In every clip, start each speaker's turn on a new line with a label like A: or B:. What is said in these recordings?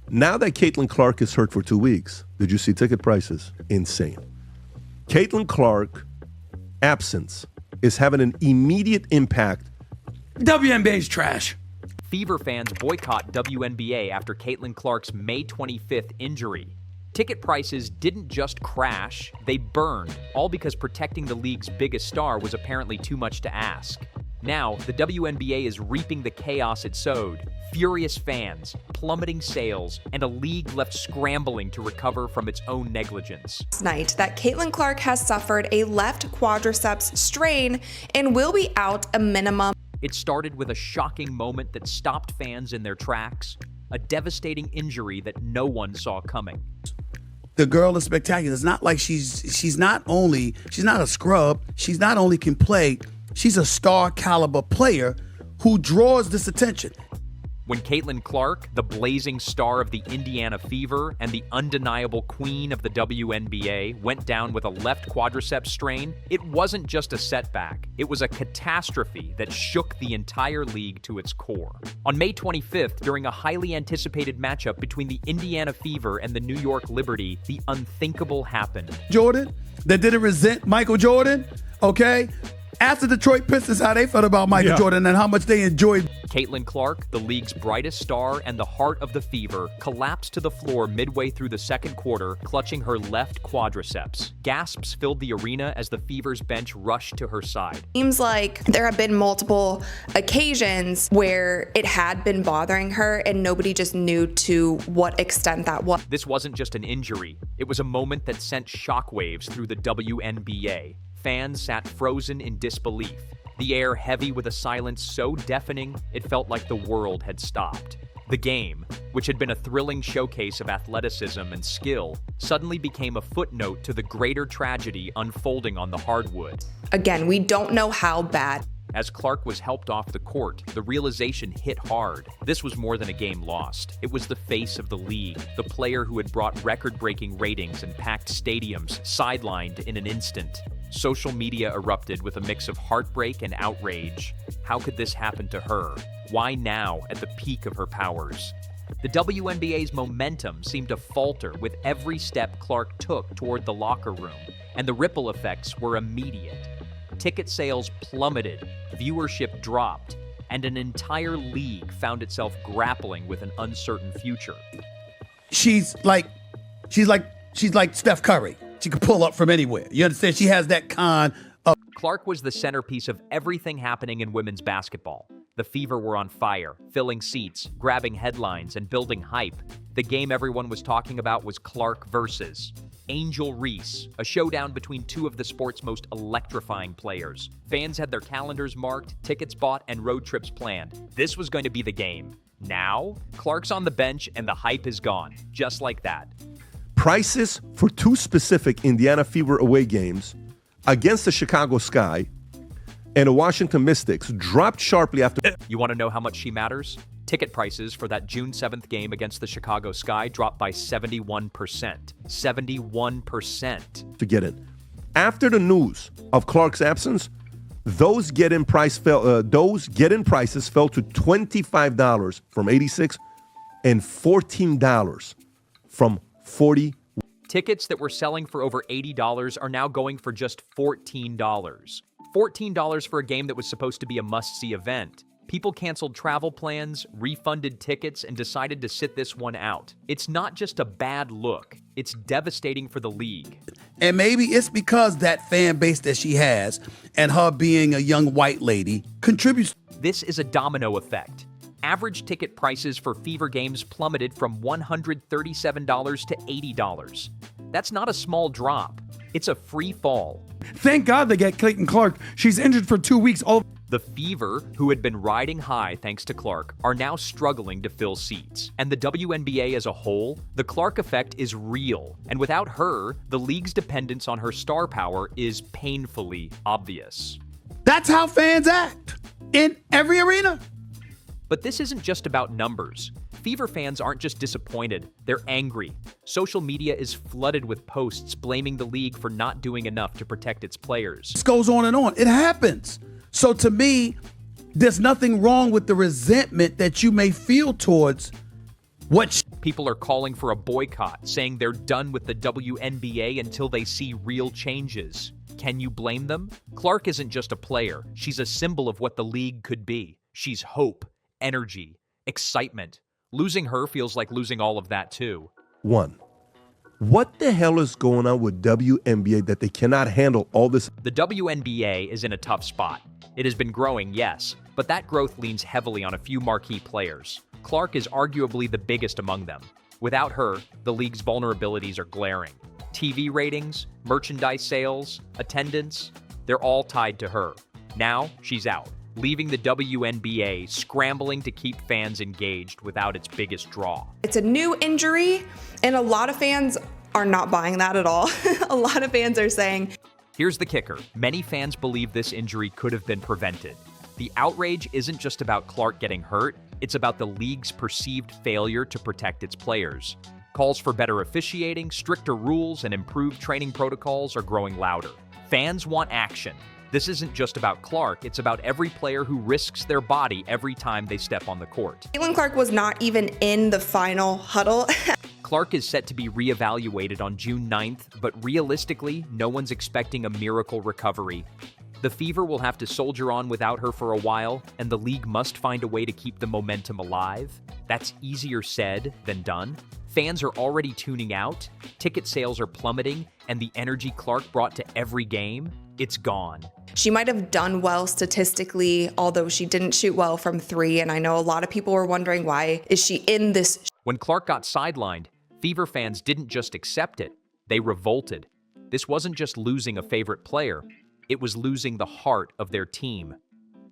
A: Now that Caitlin Clark is hurt for 2 weeks, did you see ticket prices? Insane. Caitlin Clark absence is having an immediate impact.
B: WNBA's trash.
C: Fever fans boycott WNBA after Caitlin Clark's May 25th injury. Ticket prices didn't just crash, they burned, all because protecting the league's biggest star was apparently too much to ask. Now, the WNBA is reaping the chaos it sowed. Furious fans, plummeting sales, and a league left scrambling to recover from its own negligence.
D: Tonight, that Caitlin Clark has suffered a left quadriceps strain and will be out a minimum.
C: It started with a shocking moment that stopped fans in their tracks, a devastating injury that no one saw coming.
B: The girl is spectacular. It's not like she's not a scrub. She's not only can play, she's a star caliber player who draws this attention.
C: When Caitlin Clark, the blazing star of the Indiana Fever and the undeniable queen of the WNBA, went down with a left quadriceps strain, it wasn't just a setback. It was a catastrophe that shook the entire league to its core. On May 25th, during a highly anticipated matchup between the Indiana Fever and the New York Liberty, the unthinkable happened.
B: Jordan, that didn't resent Michael Jordan, okay? After Detroit Pistons, how they felt about Michael Jordan and how much they enjoyed.
C: Caitlin Clark, the league's brightest star and the heart of the Fever, collapsed to the floor midway through the second quarter, clutching her left quadriceps. Gasps filled the arena as the Fever's bench rushed to her side.
D: Seems like there have been multiple occasions where it had been bothering her and nobody just knew to what extent that was.
C: This wasn't just an injury. It was a moment that sent shockwaves through the WNBA. Fans sat frozen in disbelief, the air heavy with a silence so deafening it felt like the world had stopped. The game, which had been a thrilling showcase of athleticism and skill, suddenly became a footnote to the greater tragedy unfolding on the hardwood.
D: Again, we don't know how bad.
C: As Clark was helped off the court, the realization hit hard. This was more than a game lost. It was the face of the league, the player who had brought record-breaking ratings and packed stadiums, sidelined in an instant. Social media erupted with a mix of heartbreak and outrage. How could this happen to her? Why now, at the peak of her powers? The WNBA's momentum seemed to falter with every step Clark took toward the locker room, and the ripple effects were immediate. Ticket sales plummeted, viewership dropped, and an entire league found itself grappling with an uncertain future.
B: She's like Steph Curry. She could pull up from anywhere. You understand? She has that kind of...
C: Clark was the centerpiece of everything happening in women's basketball. The Fever were on fire, filling seats, grabbing headlines, and building hype. The game everyone was talking about was Clark versus Angel Reese, a showdown between two of the sport's most electrifying players. Fans had their calendars marked, tickets bought, and road trips planned. This was going to be the game. Now, Clark's on the bench and the hype is gone, just like that.
A: Prices for two specific Indiana Fever away games against the Chicago Sky and the Washington Mystics dropped sharply after...
C: You want to know how much she matters? Ticket prices for that June 7th game against the Chicago Sky dropped by 71%. 71%.
A: To get in. After the news of Clark's absence, those get-in prices fell to $25 from $86 and $14 from $40.
C: Tickets that were selling for over $80 are now going for just $14. $14 for a game that was supposed to be a must-see event. People canceled travel plans, refunded tickets, and decided to sit this one out. It's not just a bad look, it's devastating for the league.
B: And maybe it's because that fan base that she has and her being a young white lady contributes.
C: This is a domino effect. Average ticket prices for Fever games plummeted from $137 to $80. That's not a small drop. It's a free fall.
E: Thank God they get Caitlin Clark. She's injured for 2 weeks.
C: The Fever, who had been riding high thanks to Clark, are now struggling to fill seats. And the WNBA as a whole, the Clark effect is real. And without her, the league's dependence on her star power is painfully obvious.
B: That's how fans act in every arena.
C: But this isn't just about numbers. Fever fans aren't just disappointed, they're angry. Social media is flooded with posts blaming the league for not doing enough to protect its players.
B: This goes on and on. It happens. So to me, there's nothing wrong with the resentment that you may feel towards
C: People are calling for a boycott, saying they're done with the WNBA until they see real changes. Can you blame them? Clark isn't just a player. She's a symbol of what the league could be. She's hope, energy, excitement. Losing her feels like losing all of that too.
A: 1. What the hell is going on with WNBA that they cannot handle all this?
C: The WNBA is in a tough spot. It has been growing, yes, but that growth leans heavily on a few marquee players. Clark is arguably the biggest among them. Without her, the league's vulnerabilities are glaring. TV ratings, merchandise sales, attendance, they're all tied to her. Now, she's out, leaving the WNBA scrambling to keep fans engaged without its biggest draw.
D: It's a new injury, and a lot of fans are not buying that at all. A lot of fans are saying,
C: here's the kicker. Many fans believe this injury could have been prevented. The outrage isn't just about Clark getting hurt, it's about the league's perceived failure to protect its players. Calls for better officiating, stricter rules, and improved training protocols are growing louder. Fans want action. This isn't just about Clark, it's about every player who risks their body every time they step on the court.
D: Caitlin Clark was not even in the final huddle.
C: Clark is set to be reevaluated on June 9th, but realistically, no one's expecting a miracle recovery. The Fever will have to soldier on without her for a while, and the league must find a way to keep the momentum alive. That's easier said than done. Fans are already tuning out, ticket sales are plummeting, and the energy Clark brought to every game, it's gone.
D: She might have done well statistically, although she didn't shoot well from 3, and I know a lot of people were wondering, why is she in this?
C: When Clark got sidelined, Fever fans didn't just accept it, they revolted. This wasn't just losing a favorite player, it was losing the heart of their team.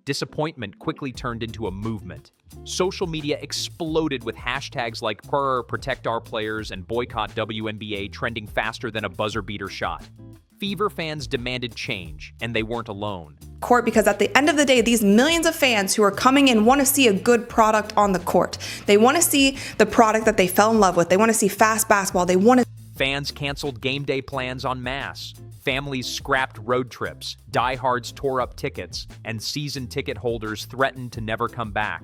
C: Disappointment quickly turned into a movement. Social media exploded with hashtags like Protect Our Players and Boycott WNBA trending faster than a buzzer beater shot. Fever fans demanded change, and they weren't alone.
D: Court, because at the end of the day, these millions of fans who are coming in want to see a good product on the court. They want to see the product that they fell in love with. They want to see fast basketball. They want to.
C: Fans canceled game day plans en masse. Families scrapped road trips, diehards tore up tickets, and season ticket holders threatened to never come back.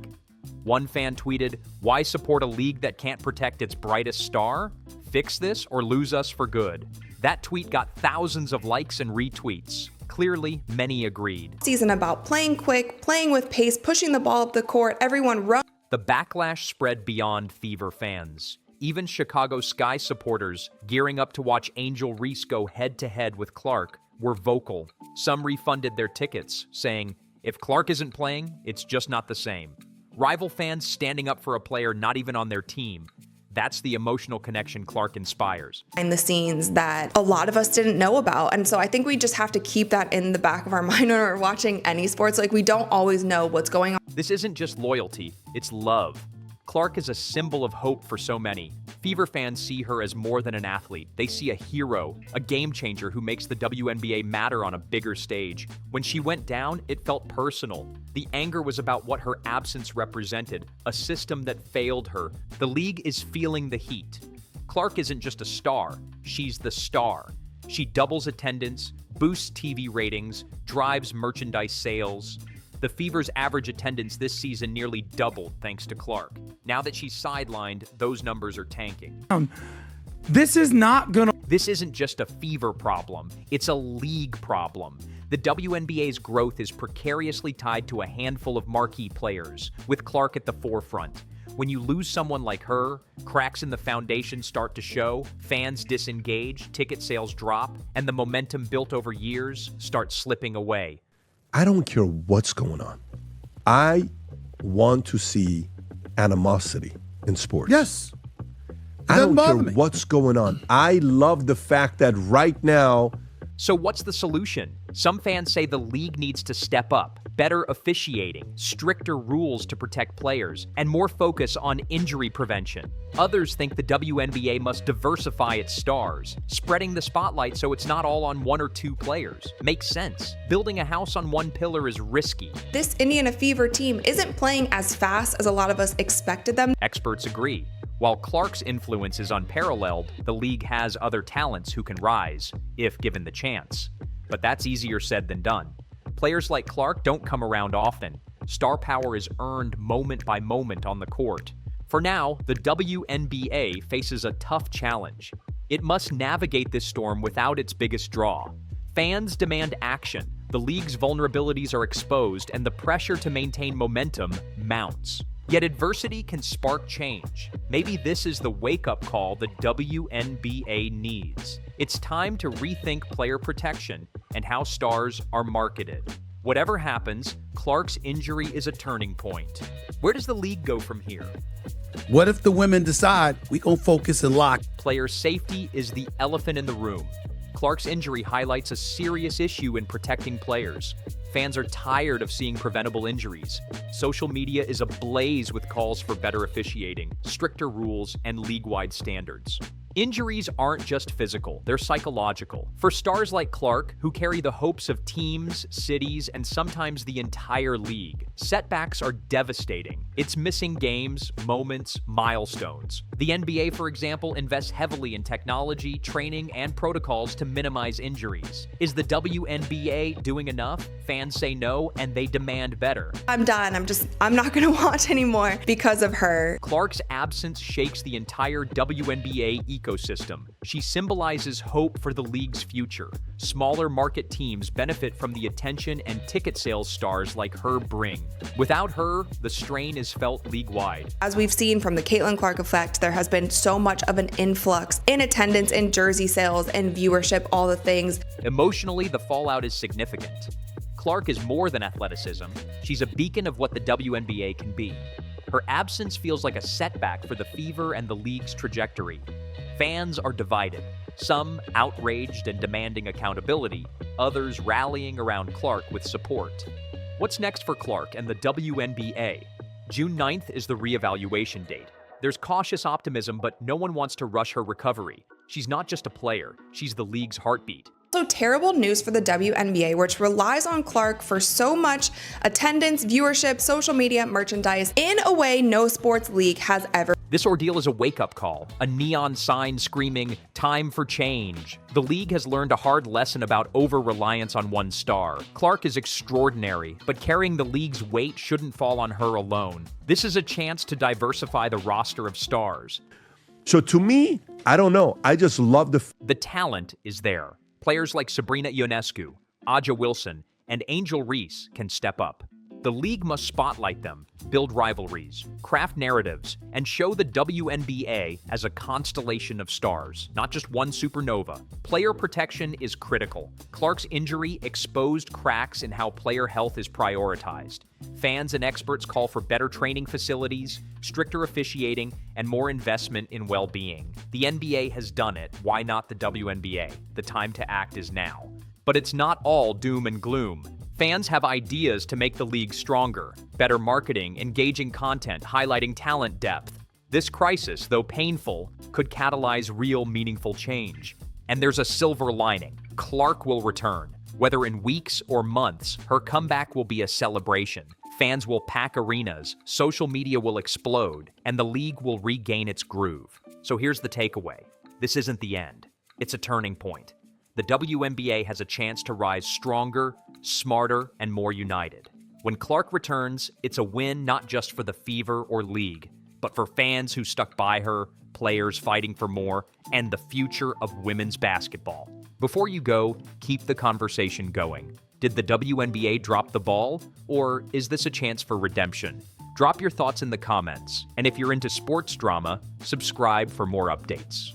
C: One fan tweeted, "Why support a league that can't protect its brightest star? Fix this or lose us for good." That tweet got thousands of likes and retweets. Clearly, many agreed.
D: Season about playing quick, playing with pace, pushing the ball up the court, everyone run.
C: The backlash spread beyond Fever fans. Even Chicago Sky supporters, gearing up to watch Angel Reese go head-to-head with Clark, were vocal. Some refunded their tickets, saying, if Clark isn't playing, it's just not the same. Rival fans standing up for a player not even on their team. That's the emotional connection Clark inspires.
D: Behind the scenes that a lot of us didn't know about. And so I think we just have to keep that in the back of our mind when we're watching any sports. Like, we don't always know what's going on.
C: This isn't just loyalty, it's love. Clark is a symbol of hope for so many. Fever fans see her as more than an athlete. They see a hero, a game changer who makes the WNBA matter on a bigger stage. When she went down, it felt personal. The anger was about what her absence represented, a system that failed her. The league is feeling the heat. Clark isn't just a star, she's the star. She doubles attendance, boosts TV ratings, drives merchandise sales. The Fever's average attendance this season nearly doubled thanks to Clark. Now that she's sidelined, those numbers are tanking.
E: This
C: isn't just a Fever problem, it's a league problem. The WNBA's growth is precariously tied to a handful of marquee players, with Clark at the forefront. When you lose someone like her, cracks in the foundation start to show, fans disengage, ticket sales drop, and the momentum built over years starts slipping away.
A: I don't care what's going on. I want to see animosity in sports.
B: Yes.
A: I don't care
B: me.
A: what's going on. I love the fact that right now.
C: So what's the solution? Some fans say the league needs to step up, better officiating, stricter rules to protect players, and more focus on injury prevention. Others think the WNBA must diversify its stars, spreading the spotlight so it's not all on one or two players. Makes sense. Building a house on one pillar is risky.
D: This Indiana Fever team isn't playing as fast as a lot of us expected them.
C: Experts agree. While Clark's influence is unparalleled, the league has other talents who can rise, if given the chance. But that's easier said than done. Players like Clark don't come around often. Star power is earned moment by moment on the court. For now, the WNBA faces a tough challenge. It must navigate this storm without its biggest draw. Fans demand action, the league's vulnerabilities are exposed, and the pressure to maintain momentum mounts. Yet adversity can spark change. Maybe this is the wake-up call the WNBA needs. It's time to rethink player protection and how stars are marketed. Whatever happens, Clark's injury is a turning point. Where does the league go from here?
B: What if the women decide we gonna focus and lock?
C: Player safety is the elephant in the room. Clark's injury highlights a serious issue in protecting players. Fans are tired of seeing preventable injuries. Social media is ablaze with calls for better officiating, stricter rules, and league-wide standards. Injuries aren't just physical, they're psychological. For stars like Clark, who carry the hopes of teams, cities, and sometimes the entire league, setbacks are devastating. It's missing games, moments, milestones. The NBA, for example, invests heavily in technology, training, and protocols to minimize injuries. Is the WNBA doing enough? Fans say no, and they demand better.
D: I'm done. I'm not going to watch anymore because of her.
C: Clark's absence shakes the entire WNBA ecosystem. She symbolizes hope for the league's future. Smaller market teams benefit from the attention and ticket sales stars like her bring. Without her, the strain is felt league-wide.
D: As we've seen from the Caitlin Clark effect, there has been so much of an influx in attendance, in jersey sales, and viewership, all the things.
C: Emotionally, the fallout is significant. Clark is more than athleticism. She's a beacon of what the WNBA can be. Her absence feels like a setback for the Fever and the league's trajectory. Fans are divided, some outraged and demanding accountability, others rallying around Clark with support. What's next for Clark and the WNBA? June 9th is the reevaluation date. There's cautious optimism, but no one wants to rush her recovery. She's not just a player, she's the league's heartbeat.
D: So terrible news for the WNBA, which relies on Clark for so much attendance, viewership, social media, merchandise, in a way no sports league has ever.
C: This ordeal is a wake-up call, a neon sign screaming, "Time for change." The league has learned a hard lesson about over-reliance on one star. Clark is extraordinary, but carrying the league's weight shouldn't fall on her alone. This is a chance to diversify the roster of stars.
A: So to me, I don't know. I just love
C: The talent is there. Players like Sabrina Ionescu, Aja Wilson, and Angel Reese can step up. The league must spotlight them, build rivalries, craft narratives, and show the WNBA as a constellation of stars, not just one supernova. Player protection is critical. Clark's injury exposed cracks in how player health is prioritized. Fans and experts call for better training facilities, stricter officiating, and more investment in well-being. The NBA has done it. Why not the WNBA? The time to act is now. But it's not all doom and gloom. Fans have ideas to make the league stronger. Better marketing, engaging content, highlighting talent depth. This crisis, though painful, could catalyze real meaningful change. And there's a silver lining. Clark will return. Whether in weeks or months, her comeback will be a celebration. Fans will pack arenas, social media will explode, and the league will regain its groove. So here's the takeaway. This isn't the end. It's a turning point. The WNBA has a chance to rise stronger, smarter, and more united. When Clark returns, it's a win not just for the Fever or league, but for fans who stuck by her, players fighting for more, and the future of women's basketball. Before you go, keep the conversation going. Did the WNBA drop the ball, or is this a chance for redemption? Drop your thoughts in the comments, and if you're into sports drama, subscribe for more updates.